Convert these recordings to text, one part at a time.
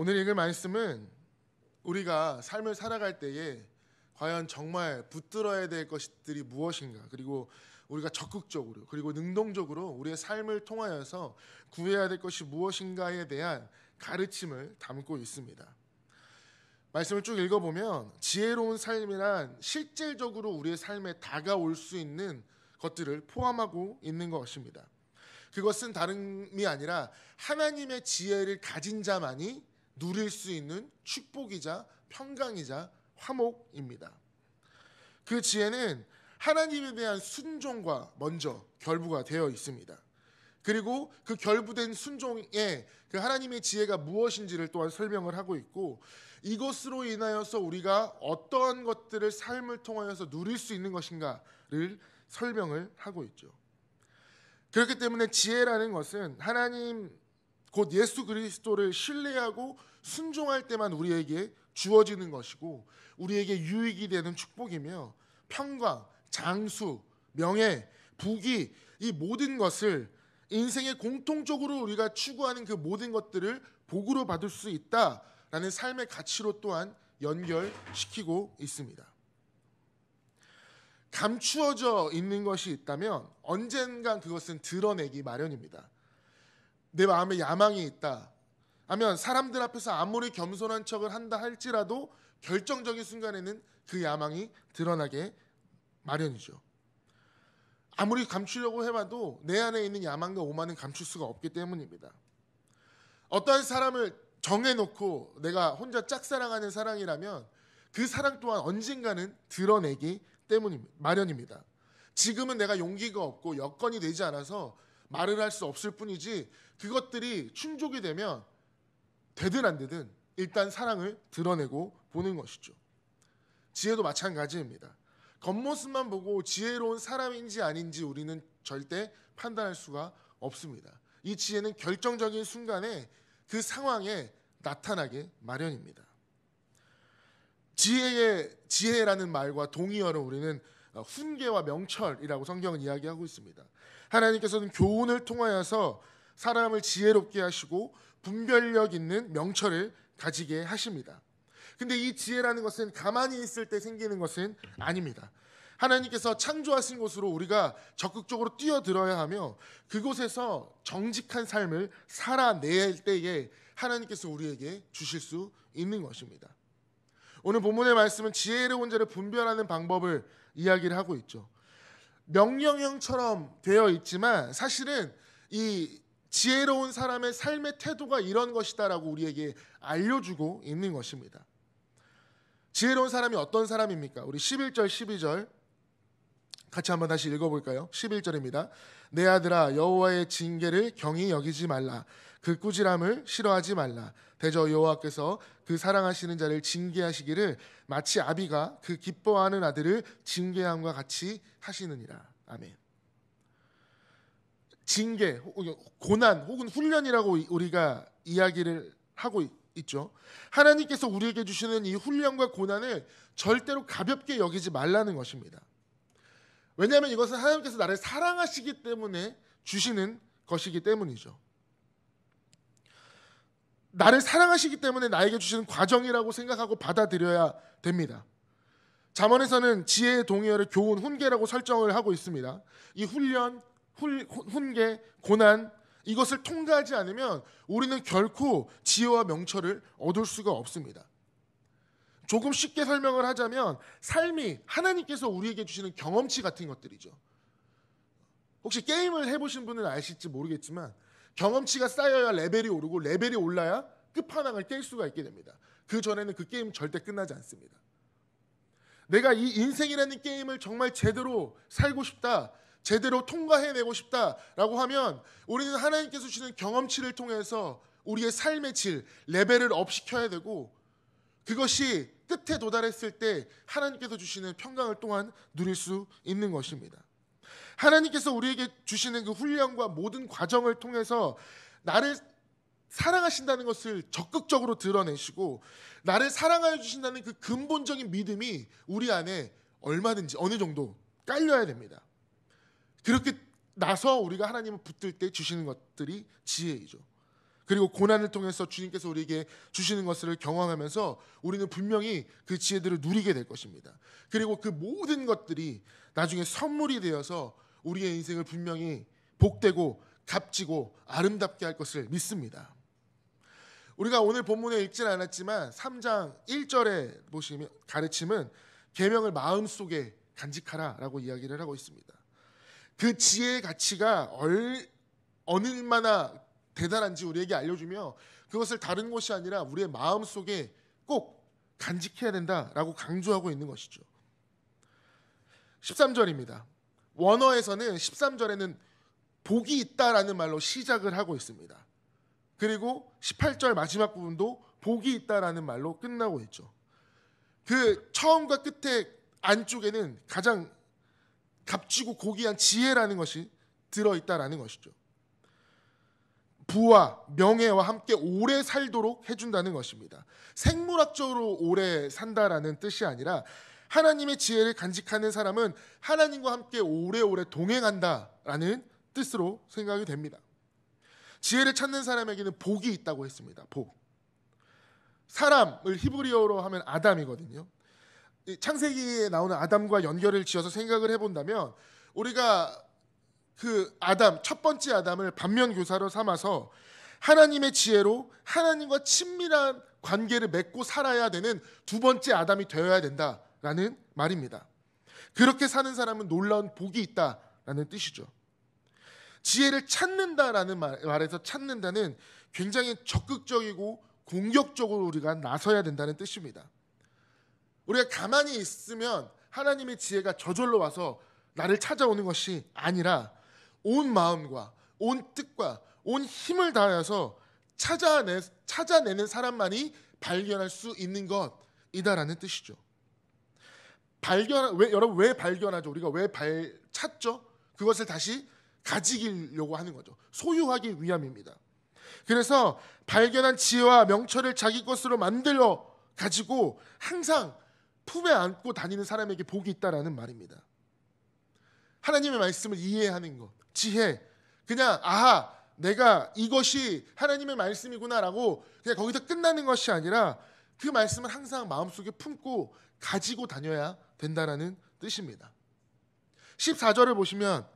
오늘 읽을 말씀은 우리가 삶을 살아갈 때에 과연 정말 붙들어야 될 것들이 무엇인가, 그리고 우리가 적극적으로 그리고 능동적으로 우리의 삶을 통하여서 구해야 될 것이 무엇인가에 대한 가르침을 담고 있습니다. 말씀을 쭉 읽어보면 지혜로운 삶이란 실질적으로 우리의 삶에 다가올 수 있는 것들을 포함하고 있는 것입니다. 그것은 다름이 아니라 하나님의 지혜를 가진 자만이 누릴 수 있는 축복이자 평강이자 화목입니다. 그 지혜는 하나님에 대한 순종과 먼저 결부가 되어 있습니다. 그리고 그 결부된 순종에 그 하나님의 지혜가 무엇인지를 또한 설명을 하고 있고, 이것으로 인하여서 우리가 어떠한 것들을 삶을 통하여서 누릴 수 있는 것인가를 설명을 하고 있죠. 그렇기 때문에 지혜라는 것은 하나님 곧 예수 그리스도를 신뢰하고 순종할 때만 우리에게 주어지는 것이고, 우리에게 유익이 되는 축복이며, 평강, 장수, 명예, 부귀, 이 모든 것을 인생에 공통적으로 우리가 추구하는 그 모든 것들을 복으로 받을 수 있다라는 삶의 가치로 또한 연결시키고 있습니다. 감추어져 있는 것이 있다면 언젠간 그것은 드러내기 마련입니다. 내 마음에 야망이 있다 하면 사람들 앞에서 아무리 겸손한 척을 한다 할지라도 결정적인 순간에는 그 야망이 드러나게 마련이죠. 아무리 감추려고 해봐도 내 안에 있는 야망과 오만은 감출 수가 없기 때문입니다. 어떠한 사람을 정해놓고 내가 혼자 짝사랑하는 사랑이라면 그 사랑 또한 언젠가는 드러내기 때문입니다. 마련입니다. 지금은 내가 용기가 없고 여건이 되지 않아서 말을 할 수 없을 뿐이지, 그것들이 충족이 되면 되든 안 되든 일단 사랑을 드러내고 보는 것이죠. 지혜도 마찬가지입니다. 겉모습만 보고 지혜로운 사람인지 아닌지 우리는 절대 판단할 수가 없습니다. 이 지혜는 결정적인 순간에 그 상황에 나타나게 마련입니다. 지혜라는 말과 동의어로 우리는 훈계와 명철이라고 성경은 이야기하고 있습니다. 하나님께서는 교훈을 통하여서 사람을 지혜롭게 하시고 분별력 있는 명철을 가지게 하십니다. 근데 이 지혜라는 것은 가만히 있을 때 생기는 것은 아닙니다. 하나님께서 창조하신 곳으로 우리가 적극적으로 뛰어들어야 하며, 그곳에서 정직한 삶을 살아낼 때에 하나님께서 우리에게 주실 수 있는 것입니다. 오늘 본문의 말씀은 지혜로운 자를 분별하는 방법을 이야기를 하고 있죠. 명령형처럼 되어 있지만 사실은 이 지혜로운 사람의 삶의 태도가 이런 것이다라고 우리에게 알려주고 있는 것입니다. 지혜로운 사람이 어떤 사람입니까? 우리 11절 12절 같이 한번 다시 읽어볼까요? 11절입니다. 내 아들아, 여호와의 징계를 경히 여기지 말라. 그 꾸지람을 싫어하지 말라. 대저 여호와께서 그 사랑하시는 자를 징계하시기를 마치 아비가 그 기뻐하는 아들을 징계함과 같이 하시느니라. 아멘. 징계, 고난 혹은 훈련이라고 우리가 이야기를 하고 있죠. 하나님께서 우리에게 주시는 이 훈련과 고난을 절대로 가볍게 여기지 말라는 것입니다. 왜냐하면 이것은 하나님께서 나를 사랑하시기 때문에 주시는 것이기 때문이죠. 나를 사랑하시기 때문에 나에게 주시는 과정이라고 생각하고 받아들여야 됩니다. 잠언에서는 지혜의 동의어를 교훈, 훈계라고 설정을 하고 있습니다. 이 훈련, 훈계, 고난, 이것을 통과하지 않으면 우리는 결코 지혜와 명철을 얻을 수가 없습니다. 조금 쉽게 설명을 하자면 삶이 하나님께서 우리에게 주시는 경험치 같은 것들이죠. 혹시 게임을 해보신 분은 아실지 모르겠지만 경험치가 쌓여야 레벨이 오르고, 레벨이 올라야 끝판왕을 깰 수가 있게 됩니다. 그 전에는 그 게임 절대 끝나지 않습니다. 내가 이 인생이라는 게임을 정말 제대로 살고 싶다, 제대로 통과해내고 싶다라고 하면 우리는 하나님께서 주시는 경험치를 통해서 우리의 삶의 질, 레벨을 업시켜야 되고, 그것이 끝에 도달했을 때 하나님께서 주시는 평강을 또한 누릴 수 있는 것입니다. 하나님께서 우리에게 주시는 그 훈련과 모든 과정을 통해서 나를 사랑하신다는 것을 적극적으로 드러내시고, 나를 사랑하여 주신다는 그 근본적인 믿음이 우리 안에 얼마든지 어느 정도 깔려야 됩니다. 그렇게 나서 우리가 하나님을 붙들 때 주시는 것들이 지혜이죠. 그리고 고난을 통해서 주님께서 우리에게 주시는 것을 경험하면서 우리는 분명히 그 지혜들을 누리게 될 것입니다. 그리고 그 모든 것들이 나중에 선물이 되어서 우리의 인생을 분명히 복되고 값지고 아름답게 할 것을 믿습니다. 우리가 오늘 본문에 읽지는 않았지만 3장 1절에 보시면 가르침은 계명을 마음속에 간직하라라고 이야기를 하고 있습니다. 그 지혜의 가치가 얼마나 대단한지 우리에게 알려주며 그것을 다른 것이 아니라 우리의 마음속에 꼭 간직해야 된다라고 강조하고 있는 것이죠. 13절입니다. 원어에서는 13절에는 복이 있다라는 말로 시작을 하고 있습니다. 그리고 18절 마지막 부분도 복이 있다라는 말로 끝나고 있죠. 그 처음과 끝의 안쪽에는 가장 값지고 고귀한 지혜라는 것이 들어있다라는 것이죠. 부와 명예와 함께 오래 살도록 해준다는 것입니다. 생물학적으로 오래 산다라는 뜻이 아니라 하나님의 지혜를 간직하는 사람은 하나님과 함께 오래오래 동행한다라는 뜻으로 생각이 됩니다. 지혜를 찾는 사람에게는 복이 있다고 했습니다. 복. 사람을 히브리어로 하면 아담이거든요. 창세기에 나오는 아담과 연결을 지어서 생각을 해본다면 우리가 그 아담, 첫 번째 아담을 반면교사로 삼아서 하나님의 지혜로 하나님과 친밀한 관계를 맺고 살아야 되는 두 번째 아담이 되어야 된다라는 말입니다. 그렇게 사는 사람은 놀라운 복이 있다라는 뜻이죠. 지혜를 찾는다라는 말에서 찾는다는 굉장히 적극적이고 공격적으로 우리가 나서야 된다는 뜻입니다. 우리가 가만히 있으면 하나님의 지혜가 저절로 와서 나를 찾아오는 것이 아니라 온 마음과 온 뜻과 온 힘을 다하여서 찾아내는 사람만이 발견할 수 있는 것이다라는 뜻이죠. 여러분 왜 발견하죠? 우리가 왜 찾죠? 그것을 다시 가지려고 하는 거죠. 소유하기 위함입니다. 그래서 발견한 지혜와 명철을 자기 것으로 만들어 가지고 항상 품에 안고 다니는 사람에게 복이 있다라는 말입니다. 하나님의 말씀을 이해하는 것, 지혜, 그냥 내가 이것이 하나님의 말씀이구나라고 그냥 거기서 끝나는 것이 아니라 그 말씀을 항상 마음속에 품고 가지고 다녀야 된다라는 뜻입니다. 14절을 보시면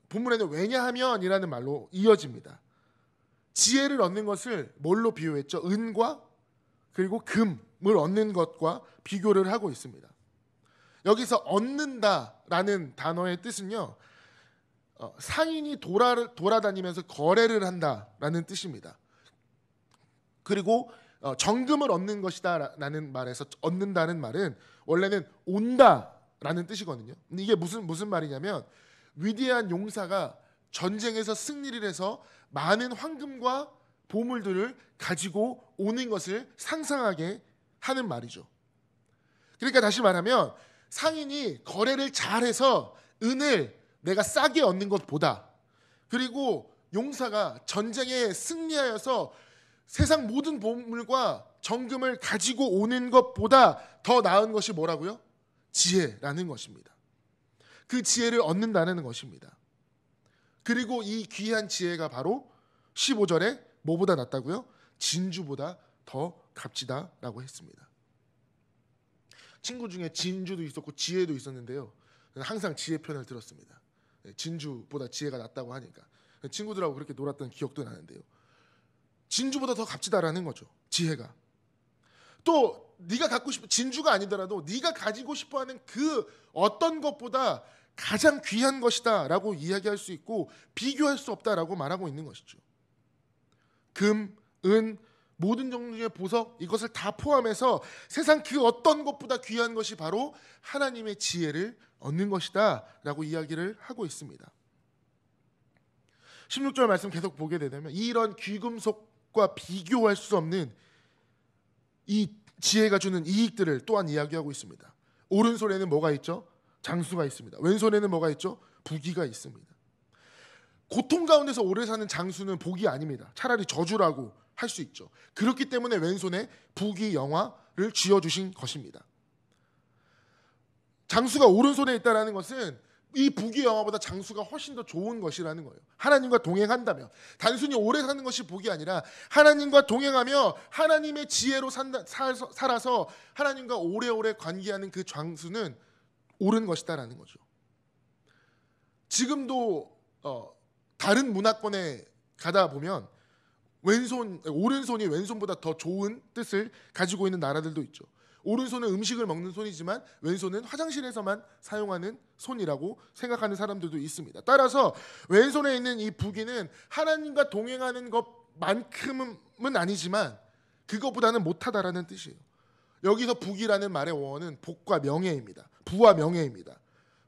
본문에는 왜냐하면이라는 말로 이어집니다. 지혜를 얻는 것을 뭘로 비유했죠? 은과 그리고 금을 얻는 것과 비교를 하고 있습니다. 여기서 얻는다라는 단어의 뜻은요, 상인이 돌아다니면서 거래를 한다라는 뜻입니다. 그리고 정금을 얻는 것이다라는 말에서 얻는다는 말은 원래는 온다라는 뜻이거든요. 근데 이게 무슨 말이냐면 위대한 용사가 전쟁에서 승리를 해서 많은 황금과 보물들을 가지고 오는 것을 상상하게 하는 말이죠. 그러니까 다시 말하면 상인이 거래를 잘해서 은을 내가 싸게 얻는 것보다, 그리고 용사가 전쟁에 승리하여서 세상 모든 보물과 정금을 가지고 오는 것보다 더 나은 것이 뭐라고요? 지혜라는 것입니다. 그 지혜를 얻는다는 것입니다. 그리고 이 귀한 지혜가 바로 15절에 뭐보다 낫다고요? 진주보다 더 값지다라고 했습니다. 친구 중에 진주도 있었고 지혜도 있었는데요, 항상 지혜 편을 들었습니다. 진주보다 지혜가 낫다고 하니까 친구들하고 그렇게 놀았던 기억도 나는데요, 진주보다 더 값지다라는 거죠. 지혜가. 또 네가 갖고 싶은 진주가 아니더라도 네가 가지고 싶어하는 그 어떤 것보다 가장 귀한 것이다라고 이야기할 수 있고 비교할 수 없다라고 말하고 있는 것이죠. 금, 은, 모든 종류의 보석, 이것을 다 포함해서 세상 그 어떤 것보다 귀한 것이 바로 하나님의 지혜를 얻는 것이다 라고 이야기를 하고 있습니다. 16절 말씀 계속 보게 되면 이런 귀금속과 비교할 수 없는 이 지혜가 주는 이익들을 또한 이야기하고 있습니다. 오른손에는 뭐가 있죠? 장수가 있습니다. 왼손에는 뭐가 있죠? 부귀가 있습니다. 고통 가운데서 오래 사는 장수는 복이 아닙니다. 차라리 저주라고 할 수 있죠. 그렇기 때문에 왼손에 부귀 영화를 쥐어주신 것입니다. 장수가 오른손에 있다는 것은 이 복이 영화보다 장수가 훨씬 더 좋은 것이라는 거예요. 하나님과 동행한다면 단순히 오래 사는 것이 복이 아니라 하나님과 동행하며 하나님의 지혜로 살아서 하나님과 오래오래 관계하는 그 장수는 옳은 것이다라는 거죠. 지금도 다른 문화권에 가다 보면 오른손이 왼손보다 더 좋은 뜻을 가지고 있는 나라들도 있죠. 오른손은 음식을 먹는 손이지만 왼손은 화장실에서만 사용하는 손이라고 생각하는 사람들도 있습니다. 따라서 왼손에 있는 이 부귀는 하나님과 동행하는 것만큼은 아니지만 그것보다는 못하다라는 뜻이에요. 여기서 부귀라는 말의 원어는 복과 명예입니다. 부와 명예입니다.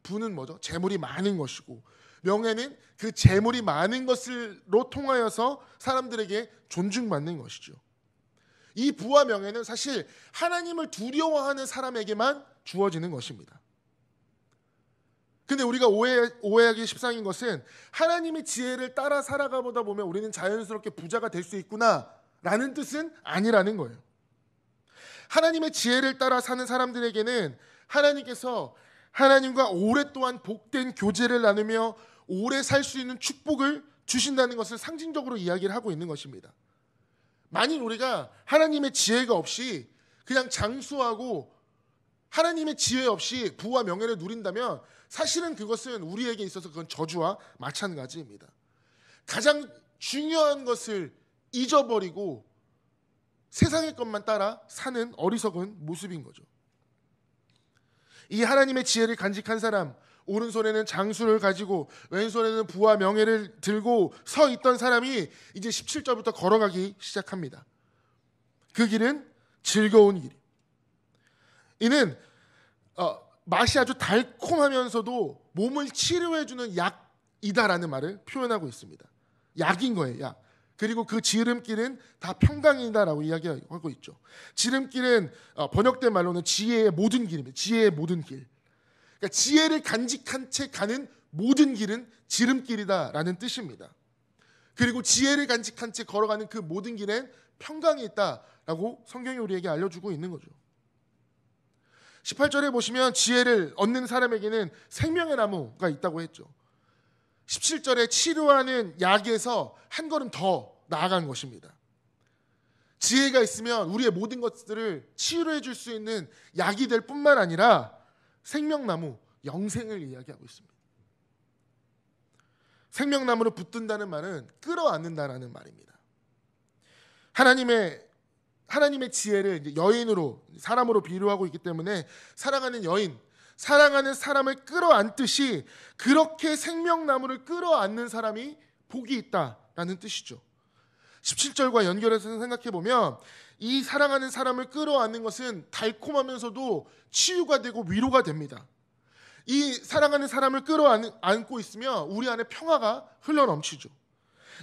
부는 뭐죠? 재물이 많은 것이고, 명예는 그 재물이 많은 것으로 통하여서 사람들에게 존중받는 것이죠. 이 부와 명예는 사실 하나님을 두려워하는 사람에게만 주어지는 것입니다. 근데 우리가 오해하기 십상인 것은 하나님의 지혜를 따라 살아가보다 보면 우리는 자연스럽게 부자가 될 수 있구나라는 뜻은 아니라는 거예요. 하나님의 지혜를 따라 사는 사람들에게는 하나님께서 하나님과 오랫동안 복된 교제를 나누며 오래 살 수 있는 축복을 주신다는 것을 상징적으로 이야기를 하고 있는 것입니다. 만일 우리가 하나님의 지혜가 없이 그냥 장수하고 하나님의 지혜 없이 부와 명예를 누린다면 사실은 그것은 우리에게 있어서 그건 저주와 마찬가지입니다. 가장 중요한 것을 잊어버리고 세상의 것만 따라 사는 어리석은 모습인 거죠. 이 하나님의 지혜를 간직한 사람, 오른손에는 장수를 가지고 왼손에는 부와 명예를 들고 서 있던 사람이 이제 17절부터 걸어가기 시작합니다. 그 길은 즐거운 길. 이는 맛이 아주 달콤하면서도 몸을 치료해주는 약이다라는 말을 표현하고 있습니다. 약인 거예요, 약. 그리고 그 지름길은 다 평강이다라고 이야기하고 있죠. 지름길은 번역된 말로는 지혜의 모든 길입니다. 지혜의 모든 길. 그러니까 지혜를 간직한 채 가는 모든 길은 지름길이다라는 뜻입니다. 그리고 지혜를 간직한 채 걸어가는 그 모든 길엔 평강이 있다라고 성경이 우리에게 알려주고 있는 거죠. 18절에 보시면 지혜를 얻는 사람에게는 생명의 나무가 있다고 했죠. 17절에 치료하는 약에서 한 걸음 더 나아간 것입니다. 지혜가 있으면 우리의 모든 것들을 치료해 줄 수 있는 약이 될 뿐만 아니라 생명나무, 영생을 이야기하고 있습니다. 생명나무를 붙든다는 말은 끌어안는다라는 말입니다. 하나님의 지혜를 여인으로, 사람으로 비유하고 있기 때문에 사랑하는 여인, 사랑하는 사람을 끌어안듯이 그렇게 생명나무를 끌어안는 사람이 복이 있다라는 뜻이죠. 17절과 연결해서 생각해보면 이 사랑하는 사람을 끌어안는 것은 달콤하면서도 치유가 되고 위로가 됩니다. 이 사랑하는 사람을 끌어안고 있으면 우리 안에 평화가 흘러넘치죠.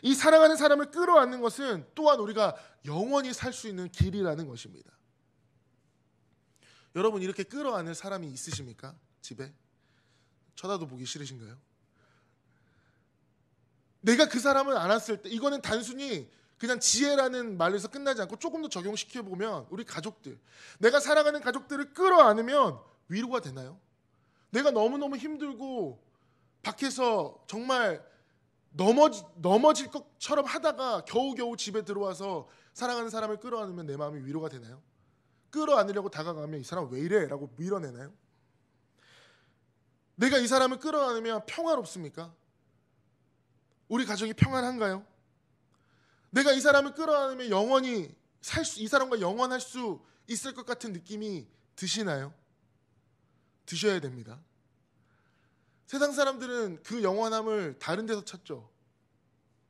이 사랑하는 사람을 끌어안는 것은 또한 우리가 영원히 살 수 있는 길이라는 것입니다. 여러분, 이렇게 끌어안을 사람이 있으십니까? 집에? 쳐다도 보기 싫으신가요? 내가 그 사람을 안았을 때, 이거는 단순히 그냥 지혜라는 말에서 끝나지 않고 조금 더 적용시켜보면 우리 가족들, 내가 사랑하는 가족들을 끌어안으면 위로가 되나요? 내가 너무너무 힘들고 밖에서 정말 넘어질 것처럼 하다가 겨우겨우 집에 들어와서 사랑하는 사람을 끌어안으면 내 마음이 위로가 되나요? 끌어안으려고 다가가면 이 사람 왜 이래? 라고 밀어내나요? 내가 이 사람을 끌어안으면 평화롭습니까? 우리 가정이 평안한가요? 내가 이 사람을 끌어안으면 영원히 이 사람과 영원할 수 있을 것 같은 느낌이 드시나요? 드셔야 됩니다. 세상 사람들은 그 영원함을 다른 데서 찾죠.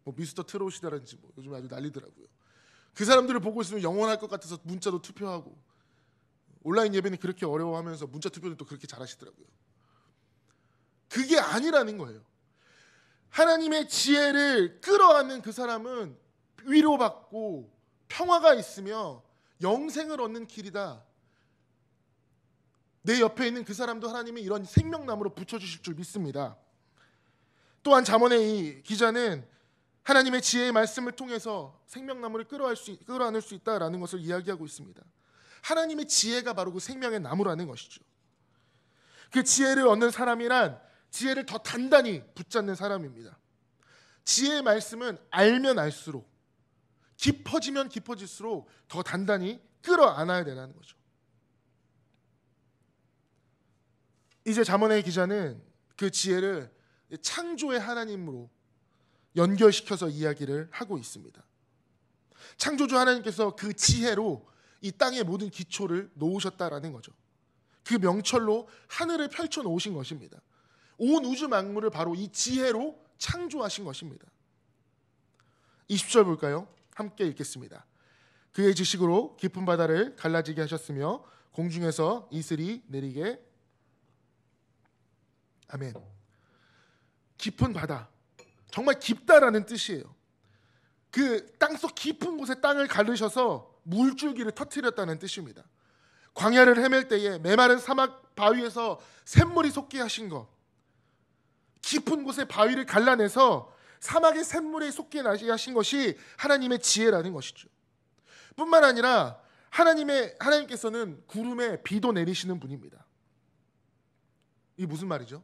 뭐 미스터 트롯이라든지 뭐 요즘 아주 난리더라고요. 그 사람들을 보고 있으면 영원할 것 같아서 문자도 투표하고, 온라인 예배는 그렇게 어려워하면서 문자 투표는 또 그렇게 잘하시더라고요. 그게 아니라는 거예요. 하나님의 지혜를 끌어안는 그 사람은 위로받고 평화가 있으며 영생을 얻는 길이다. 내 옆에 있는 그 사람도 하나님이 이런 생명나무로 붙여주실 줄 믿습니다. 또한 잠언의 이 기자는 하나님의 지혜의 말씀을 통해서 생명나무를 끌어안을 수 있다라는 것을 이야기하고 있습니다. 하나님의 지혜가 바로 그 생명의 나무라는 것이죠. 그 지혜를 얻는 사람이란 지혜를 더 단단히 붙잡는 사람입니다. 지혜의 말씀은 알면 알수록, 깊어지면 깊어질수록 더 단단히 끌어안아야 되는 거죠. 이제 잠언의 기자는 그 지혜를 창조의 하나님으로 연결시켜서 이야기를 하고 있습니다. 창조주 하나님께서 그 지혜로 이 땅의 모든 기초를 놓으셨다라는 거죠. 그 명철로 하늘을 펼쳐 놓으신 것입니다. 온 우주 만물을 바로 이 지혜로 창조하신 것입니다. 20절 볼까요? 함께 읽겠습니다. 그의 지식으로 깊은 바다를 갈라지게 하셨으며 공중에서 이슬이 내리게. 아멘. 깊은 바다, 정말 깊다라는 뜻이에요. 그 땅속 깊은 곳에 땅을 가르셔서 물줄기를 터뜨렸다는 뜻입니다. 광야를 헤맬 때에 메마른 사막 바위에서 샘물이 솟게 하신 것, 깊은 곳에 바위를 갈라내서 사막의 샘물이 솟게 하신 것이 하나님의 지혜라는 것이죠. 뿐만 아니라 하나님께서는 구름에 비도 내리시는 분입니다. 이게 무슨 말이죠?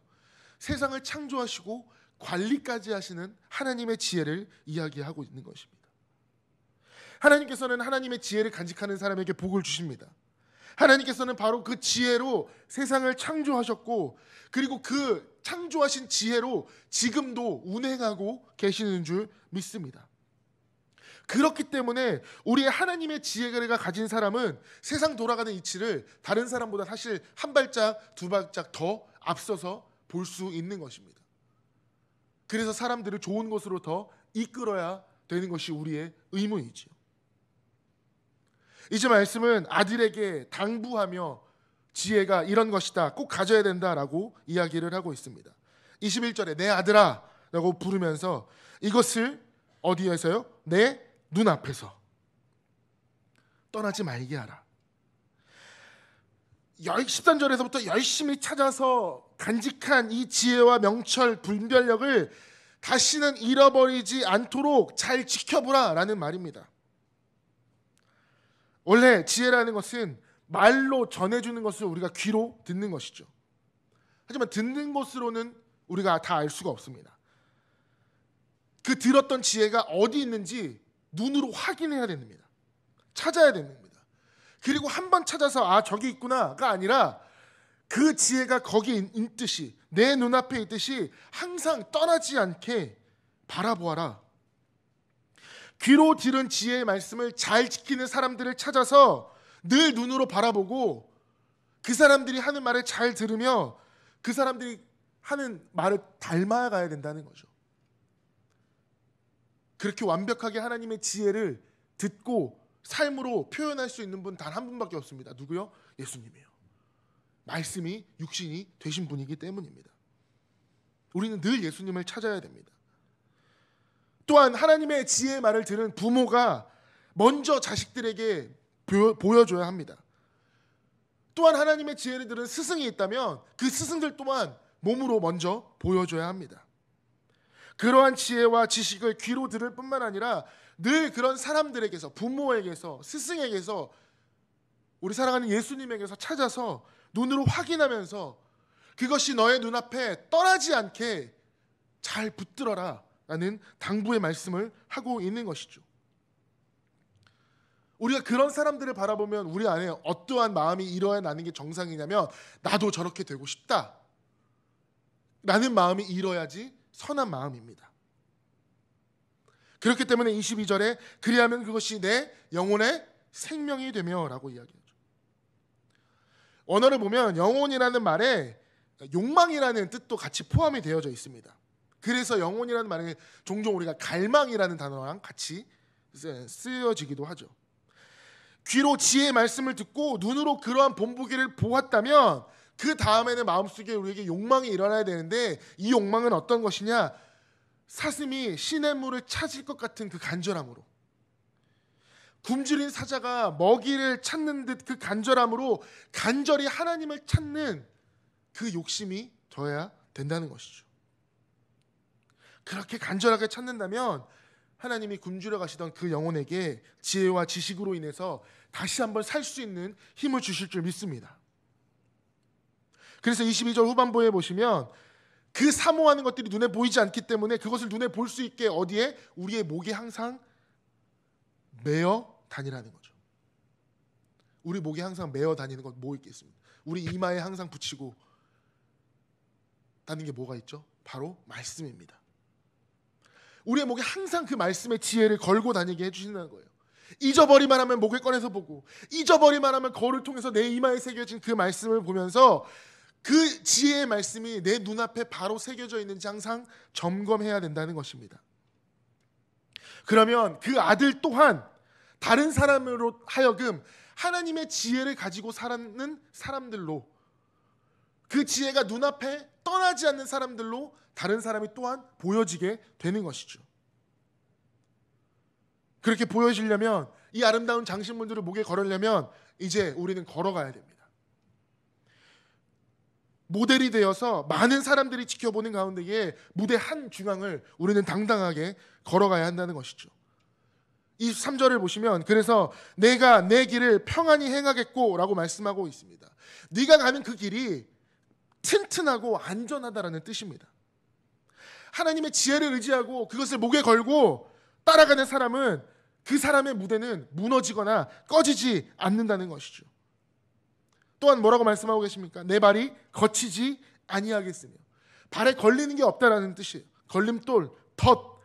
세상을 창조하시고 관리까지 하시는 하나님의 지혜를 이야기하고 있는 것입니다. 하나님께서는 하나님의 지혜를 간직하는 사람에게 복을 주십니다. 하나님께서는 바로 그 지혜로 세상을 창조하셨고, 그리고 그 창조하신 지혜로 지금도 운행하고 계시는 줄 믿습니다. 그렇기 때문에 우리의 하나님의 지혜가 가진 사람은 세상 돌아가는 이치를 다른 사람보다 사실 한 발짝 두 발짝 더 앞서서 볼 수 있는 것입니다. 그래서 사람들을 좋은 곳으로 더 이끌어야 되는 것이 우리의 의무이지요. 이제 말씀은 아들에게 당부하며 지혜가 이런 것이다, 꼭 가져야 된다라고 이야기를 하고 있습니다. 21절에 내 아들아 라고 부르면서 이것을 어디에서요? 내 눈앞에서 떠나지 말게 하라. 13절에서부터 열심히 찾아서 간직한 이 지혜와 명철, 분별력을 다시는 잃어버리지 않도록 잘 지켜보라 라는 말입니다. 원래 지혜라는 것은 말로 전해주는 것을 우리가 귀로 듣는 것이죠. 하지만 듣는 것으로는 우리가 다 알 수가 없습니다. 그 들었던 지혜가 어디 있는지 눈으로 확인해야 됩니다. 찾아야 됩니다. 그리고 한 번 찾아서 저기 있구나가 아니라 그 지혜가 거기 있듯이, 내 눈앞에 있듯이 항상 떠나지 않게 바라보아라. 귀로 들은 지혜의 말씀을 잘 지키는 사람들을 찾아서 늘 눈으로 바라보고 그 사람들이 하는 말을 잘 들으며 그 사람들이 하는 말을 닮아가야 된다는 거죠. 그렇게 완벽하게 하나님의 지혜를 듣고 삶으로 표현할 수 있는 분 단 한 분밖에 없습니다. 누구요? 예수님이에요. 말씀이 육신이 되신 분이기 때문입니다. 우리는 늘 예수님을 찾아야 됩니다. 또한 하나님의 지혜의 말을 들은 부모가 먼저 자식들에게 보여줘야 합니다. 또한 하나님의 지혜를 들은 스승이 있다면 그 스승들 또한 몸으로 먼저 보여줘야 합니다. 그러한 지혜와 지식을 귀로 들을 뿐만 아니라 늘 그런 사람들에게서, 부모에게서, 스승에게서, 우리 사랑하는 예수님에게서 찾아서 눈으로 확인하면서 그것이 너의 눈앞에 떠나지 않게 잘 붙들어라 라는 당부의 말씀을 하고 있는 것이죠. 우리가 그런 사람들을 바라보면 우리 안에 어떠한 마음이 일어나는 게 정상이냐면, 나도 저렇게 되고 싶다 라는 마음이 일어야지 선한 마음입니다. 그렇기 때문에 22절에 그리하면 그것이 내 영혼의 생명이 되며 라고 이야기하죠. 언어를 보면 영혼이라는 말에 욕망이라는 뜻도 같이 포함이 되어져 있습니다. 그래서 영혼이라는 말에 종종 우리가 갈망이라는 단어랑 같이 쓰여지기도 하죠. 귀로 지혜의 말씀을 듣고 눈으로 그러한 본보기를 보았다면 그 다음에는 마음속에 우리에게 욕망이 일어나야 되는데, 이 욕망은 어떤 것이냐? 사슴이 시냇물을 찾을 것 같은 그 간절함으로, 굶주린 사자가 먹이를 찾는 듯 그 간절함으로 간절히 하나님을 찾는 그 욕심이 더해야 된다는 것이죠. 그렇게 간절하게 찾는다면 하나님이 굶주려 가시던 그 영혼에게 지혜와 지식으로 인해서 다시 한번 살 수 있는 힘을 주실 줄 믿습니다. 그래서 22절 후반부에 보시면 그 사모하는 것들이 눈에 보이지 않기 때문에 그것을 눈에 볼 수 있게 어디에? 우리의 목에 항상 매어 다니라는 거죠. 우리 목에 항상 매어 다니는 것 뭐 있겠습니까? 우리 이마에 항상 붙이고 다니는 게 뭐가 있죠? 바로 말씀입니다. 우리의 목에 항상 그 말씀의 지혜를 걸고 다니게 해주신다는 거예요. 잊어버리만 하면 목에 꺼내서 보고, 잊어버리만 하면 거울을 통해서 내 이마에 새겨진 그 말씀을 보면서 그 지혜의 말씀이 내 눈앞에 바로 새겨져 있는지 항상 점검해야 된다는 것입니다. 그러면 그 아들 또한 다른 사람으로 하여금 하나님의 지혜를 가지고 살아가는 사람들로, 그 지혜가 눈앞에 떠나지 않는 사람들로 다른 사람이 또한 보여지게 되는 것이죠. 그렇게 보여지려면, 이 아름다운 장신문들을 목에 걸으려면 이제 우리는 걸어가야 됩니다. 모델이 되어서 많은 사람들이 지켜보는 가운데에 무대 한 중앙을 우리는 당당하게 걸어가야 한다는 것이죠. 23절을 보시면, 그래서 내가 내 길을 평안히 행하겠고 라고 말씀하고 있습니다. 네가 가는 그 길이 튼튼하고 안전하다라는 뜻입니다. 하나님의 지혜를 의지하고 그것을 목에 걸고 따라가는 사람은, 그 사람의 무대는 무너지거나 꺼지지 않는다는 것이죠. 또한 뭐라고 말씀하고 계십니까? 내 발이 거치지 아니하겠으며, 발에 걸리는 게 없다라는 뜻이에요. 걸림돌, 덫,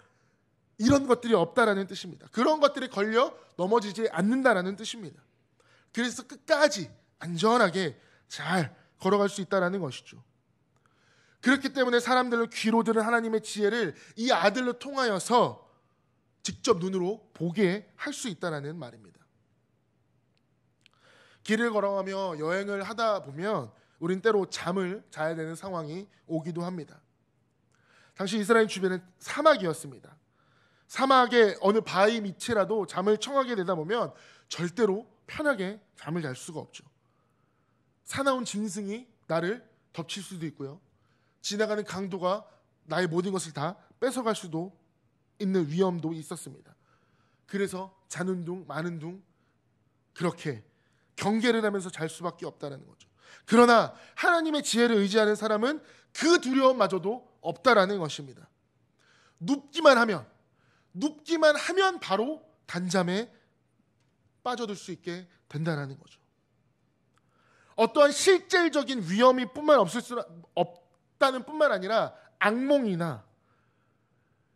이런 것들이 없다라는 뜻입니다. 그런 것들이 걸려 넘어지지 않는다라는 뜻입니다. 그래서 끝까지 안전하게 잘 걸어갈 수 있다라는 것이죠. 그렇기 때문에 사람들은 귀로 들은 하나님의 지혜를 이 아들로 통하여서 직접 눈으로 보게 할 수 있다라는 말입니다. 길을 걸어가며 여행을 하다 보면 우린 때로 잠을 자야 되는 상황이 오기도 합니다. 당시 이스라엘 주변은 사막이었습니다. 사막의 어느 바위 밑이라도 잠을 청하게 되다 보면 절대로 편하게 잠을 잘 수가 없죠. 사나운 짐승이 나를 덮칠 수도 있고요. 지나가는 강도가 나의 모든 것을 다 뺏어갈 수도 있는 위험도 있었습니다. 그래서 자는 둥 마는 둥 그렇게 경계를 하면서 잘 수밖에 없다는 거죠. 그러나 하나님의 지혜를 의지하는 사람은 그 두려움마저도 없다라는 것입니다. 눕기만 하면 바로 단잠에 빠져들 수 있게 된다라는 거죠. 어떠한 실질적인 위험이 없다는 뿐만 아니라 악몽이나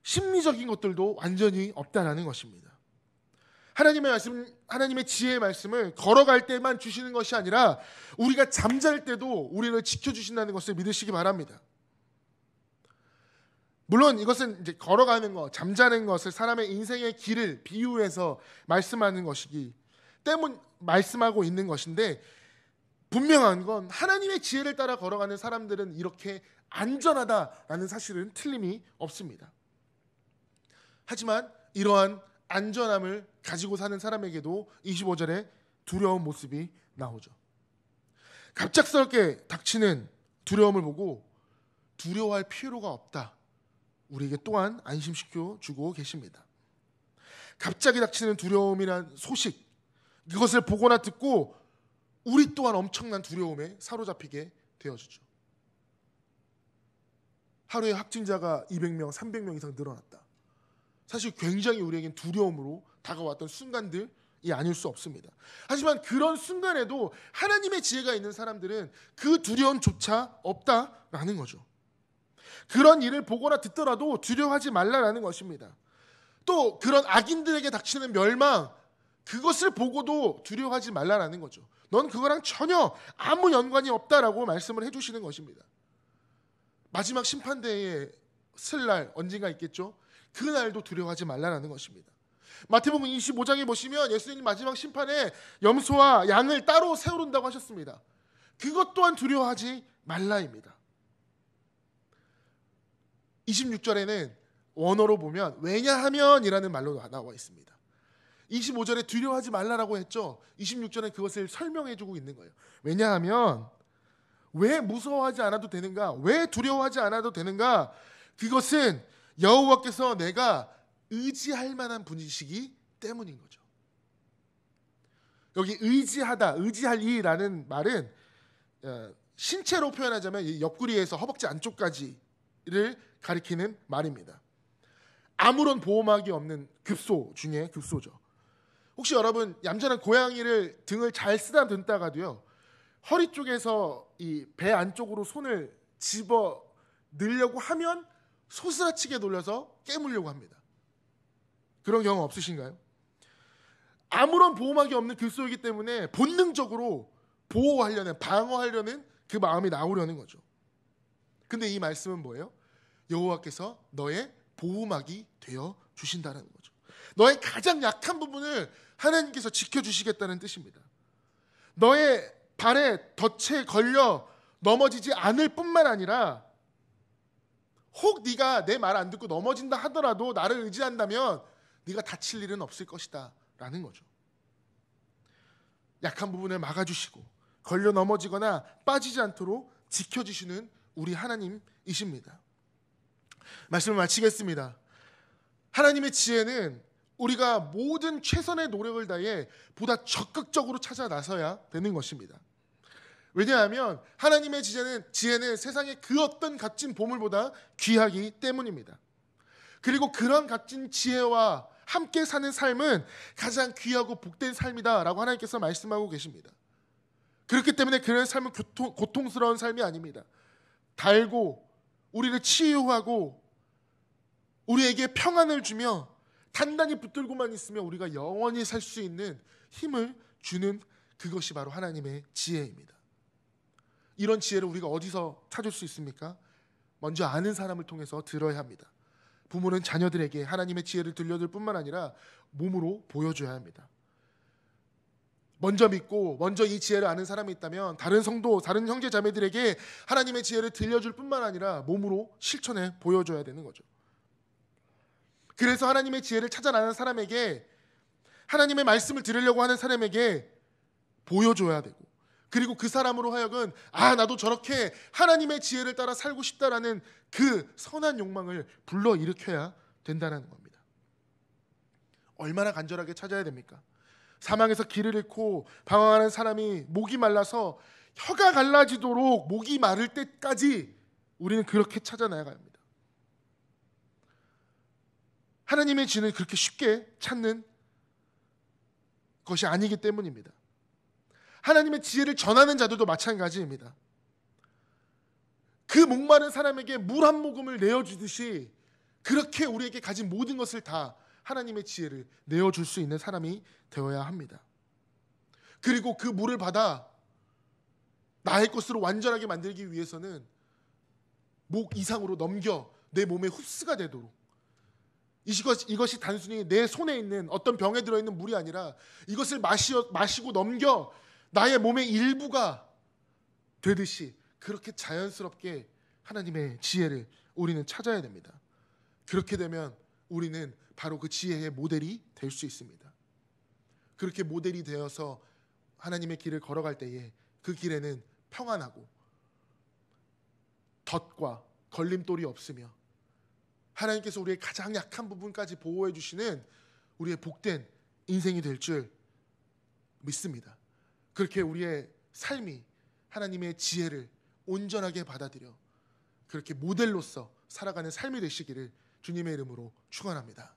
심리적인 것들도 완전히 없다라는 것입니다. 하나님의 말씀, 하나님의 지혜의 말씀을 걸어갈 때만 주시는 것이 아니라 우리가 잠잘 때도 우리를 지켜주신다는 것을 믿으시기 바랍니다. 물론 이것은 이제 걸어가는 것, 잠자는 것을 사람의 인생의 길을 비유해서 말씀하는 것이기 때문에 말씀하고 있는 것인데, 분명한 건 하나님의 지혜를 따라 걸어가는 사람들은 이렇게 안전하다라는 사실은 틀림이 없습니다. 하지만 이러한 안전함을 가지고 사는 사람에게도 25절에 두려운 모습이 나오죠. 갑작스럽게 닥치는 두려움을 보고 두려워할 필요가 없다, 우리에게 또한 안심시켜 주고 계십니다. 갑자기 닥치는 두려움이란 소식, 그것을 보거나 듣고 우리 또한 엄청난 두려움에 사로잡히게 되어주죠. 하루에 확진자가 200명, 300명 이상 늘어났다. 사실 굉장히 우리에겐 두려움으로 다가왔던 순간들이 아닐 수 없습니다. 하지만 그런 순간에도 하나님의 지혜가 있는 사람들은 그 두려움조차 없다라는 거죠. 그런 일을 보거나 듣더라도 두려워하지 말라라는 것입니다. 또 그런 악인들에게 닥치는 멸망, 그것을 보고도 두려워하지 말라라는 거죠. 넌 그거랑 전혀 아무 연관이 없다라고 말씀을 해주시는 것입니다. 마지막 심판대에 쓸 날 언젠가 있겠죠. 그날도 두려워하지 말라라는 것입니다. 마태복음 25장에 보시면 예수님 마지막 심판에 염소와 양을 따로 세우른다고 하셨습니다. 그것 또한 두려워하지 말라입니다. 26절에는 원어로 보면 왜냐하면이라는 말로 나와 있습니다. 25절에 두려워하지 말라라고 했죠. 26절에 그것을 설명해주고 있는 거예요. 왜냐하면 왜 무서워하지 않아도 되는가? 왜 두려워하지 않아도 되는가? 그것은 여호와께서 내가 의지할 만한 분이시기 때문인 거죠. 여기 의지하다, 의지할이라는 말은 신체로 표현하자면 이 옆구리에서 허벅지 안쪽까지 가리키는 말입니다. 아무런 보호막이 없는 급소 중에 급소죠. 혹시 여러분 얌전한 고양이를 등을 잘 쓰다 든다가도요, 허리 쪽에서 이 배 안쪽으로 손을 집어 넣으려고 하면 소스라치게 돌려서 깨물려고 합니다. 그런 경험 없으신가요? 아무런 보호막이 없는 급소이기 때문에 본능적으로 보호하려는, 방어하려는 그 마음이 나오려는 거죠. 근데 이 말씀은 뭐예요? 여호와께서 너의 보호막이 되어 주신다는 거죠. 너의 가장 약한 부분을 하나님께서 지켜주시겠다는 뜻입니다. 너의 발에 덫에 걸려 넘어지지 않을 뿐만 아니라 혹 네가 내 말 안 듣고 넘어진다 하더라도 나를 의지한다면 네가 다칠 일은 없을 것이다 라는 거죠. 약한 부분을 막아주시고 걸려 넘어지거나 빠지지 않도록 지켜주시는 우리 하나님이십니다. 말씀을 마치겠습니다. 하나님의 지혜는 우리가 모든 최선의 노력을 다해 보다 적극적으로 찾아 나서야 되는 것입니다. 왜냐하면 하나님의 지혜는 세상의 그 어떤 값진 보물보다 귀하기 때문입니다. 그리고 그런 값진 지혜와 함께 사는 삶은 가장 귀하고 복된 삶이다라고 하나님께서 말씀하고 계십니다. 그렇기 때문에 그런 삶은 고통스러운 삶이 아닙니다. 달고 우리를 치유하고 우리에게 평안을 주며 단단히 붙들고만 있으면 우리가 영원히 살 수 있는 힘을 주는 그것이 바로 하나님의 지혜입니다. 이런 지혜를 우리가 어디서 찾을 수 있습니까? 먼저 아는 사람을 통해서 들어야 합니다. 부모는 자녀들에게 하나님의 지혜를 들려줄 뿐만 아니라 몸으로 보여줘야 합니다. 먼저 믿고 먼저 이 지혜를 아는 사람이 있다면 다른 성도, 다른 형제 자매들에게 하나님의 지혜를 들려줄 뿐만 아니라 몸으로 실천해 보여줘야 되는 거죠. 그래서 하나님의 지혜를 찾아 나는 사람에게, 하나님의 말씀을 들으려고 하는 사람에게 보여줘야 되고, 그리고 그 사람으로 하여금 나도 저렇게 하나님의 지혜를 따라 살고 싶다라는 그 선한 욕망을 불러일으켜야 된다는 겁니다. 얼마나 간절하게 찾아야 됩니까? 사망에서 길을 잃고 방황하는 사람이 목이 말라서 혀가 갈라지도록 목이 마를 때까지 우리는 그렇게 찾아 나가야 합니다. 하나님의 지혜는 그렇게 쉽게 찾는 것이 아니기 때문입니다. 하나님의 지혜를 전하는 자들도 마찬가지입니다. 그 목마른 사람에게 물 한 모금을 내어주듯이 그렇게 우리에게 가진 모든 것을 다 하나님의 지혜를 내어줄 수 있는 사람이 되어야 합니다. 그리고 그 물을 받아 나의 것으로 완전하게 만들기 위해서는 목 이상으로 넘겨 내 몸에 흡수가 되도록, 이것이 단순히 내 손에 있는 어떤 병에 들어있는 물이 아니라 이것을 마시고 넘겨 나의 몸의 일부가 되듯이 그렇게 자연스럽게 하나님의 지혜를 우리는 찾아야 됩니다. 그렇게 되면 우리는 바로 그 지혜의 모델이 될 수 있습니다. 그렇게 모델이 되어서 하나님의 길을 걸어갈 때에 그 길에는 평안하고 덫과 걸림돌이 없으며 하나님께서 우리의 가장 약한 부분까지 보호해 주시는 우리의 복된 인생이 될 줄 믿습니다. 그렇게 우리의 삶이 하나님의 지혜를 온전하게 받아들여 그렇게 모델로서 살아가는 삶이 되시기를 주님의 이름으로 축원합니다.